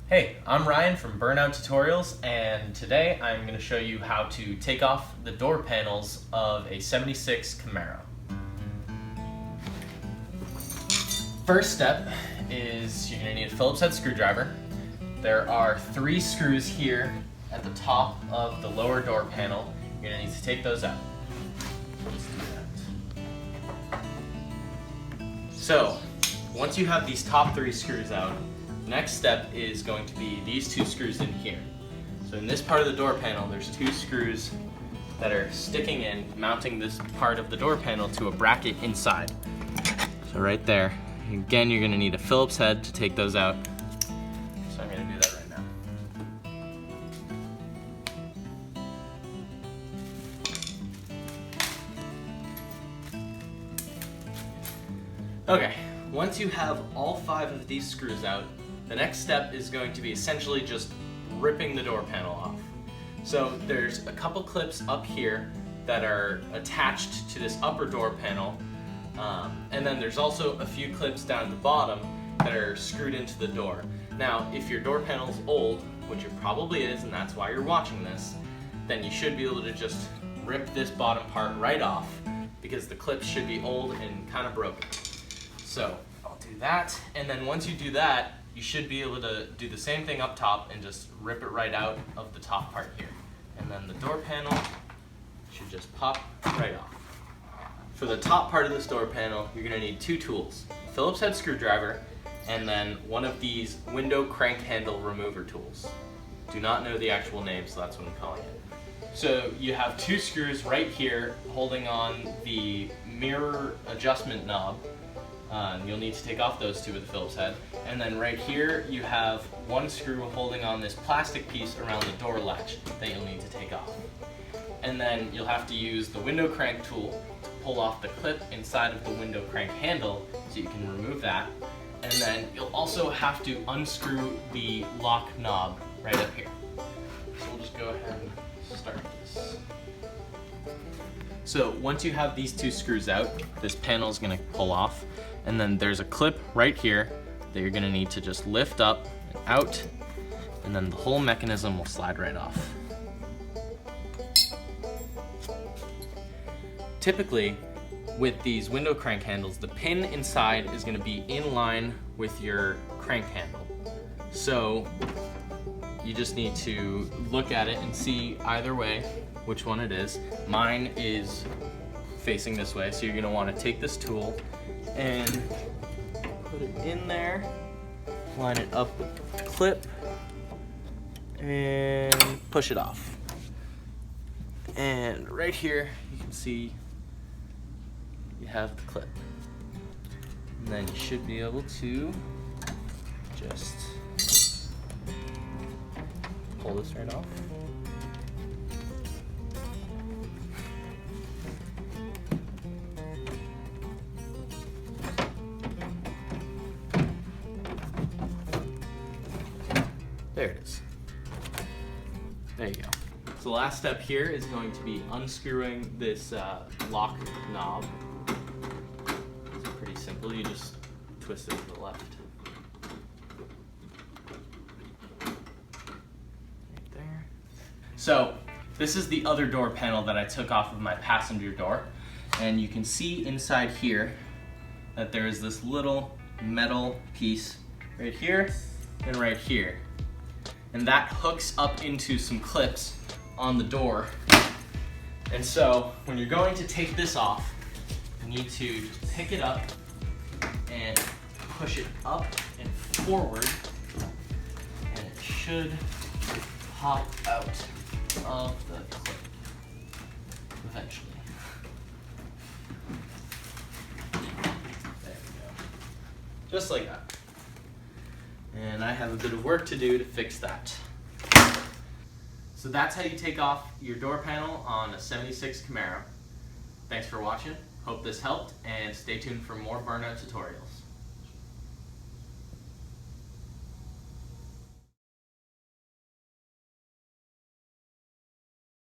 Hey, I'm Ryan from Burnout Tutorials, and today I'm going to show you how to take off the door panels of a 76 Camaro. First step is you're going to need a Phillips head screwdriver. There are 3 screws here at the top of the lower door panel. You're going to need to take those out. Let's do that. So, once you have these top 3 screws out, next step is going to be these 2 screws in here. So in this part of the door panel, there's 2 screws that are sticking in, mounting this part of the door panel to a bracket inside. So right there. Again, you're gonna need a Phillips head to take those out. So I'm gonna do that right now. Okay, once you have all 5 of these screws out, the next step is going to be essentially just ripping the door panel off. So there's a couple clips up here that are attached to this upper door panel, and then there's also a few clips down at the bottom that are screwed into the door. Now, if your door panel is old, which it probably is, and that's why you're watching this, then you should be able to just rip this bottom part right off, because the clips should be old and kind of broken. So I'll do that, and then once you do that, you should be able to do the same thing up top and just rip it right out of the top part here. And then the door panel should just pop right off. For the top part of this door panel, you're gonna need 2 tools, a Phillips head screwdriver, and then one of these window crank handle remover tools. Do not know the actual name, so that's what I'm calling it. So you have 2 screws right here holding on the mirror adjustment knob. You'll need to take off those 2 with a Phillips head. And then right here you have 1 screw holding on this plastic piece around the door latch that you'll need to take off. And then you'll have to use the window crank tool to pull off the clip inside of the window crank handle so you can remove that. And then you'll also have to unscrew the lock knob right up here. So we'll just go ahead and start this. So once you have these 2 screws out, this panel is going to pull off, and then there's a clip right here that you're going to need to just lift up and out, and then the whole mechanism will slide right off. Typically, with these window crank handles, the pin inside is going to be in line with your crank handle. So you just need to look at it and see either way which one it is. Mine is facing this way, so you're gonna wanna take this tool and put it in there, line it up with the clip, and push it off. And right here, you can see you have the clip. And then you should be able to just pull this right off. There it is. There you go. So the last step here is going to be unscrewing this lock knob. It's pretty simple. You just twist it to the left. Right there. So this is the other door panel that I took off of my passenger door. And you can see inside here that there is this little metal piece right here and right here. And that hooks up into some clips on the door. And so when you're going to take this off, you need to just pick it up and push it up and forward, and it should pop out of the clip eventually. There we go. Just like that. And I have a bit of work to do to fix that. So that's how you take off your door panel on a 76 Camaro. Thanks for watching. Hope this helped, and stay tuned for more Burnout tutorials.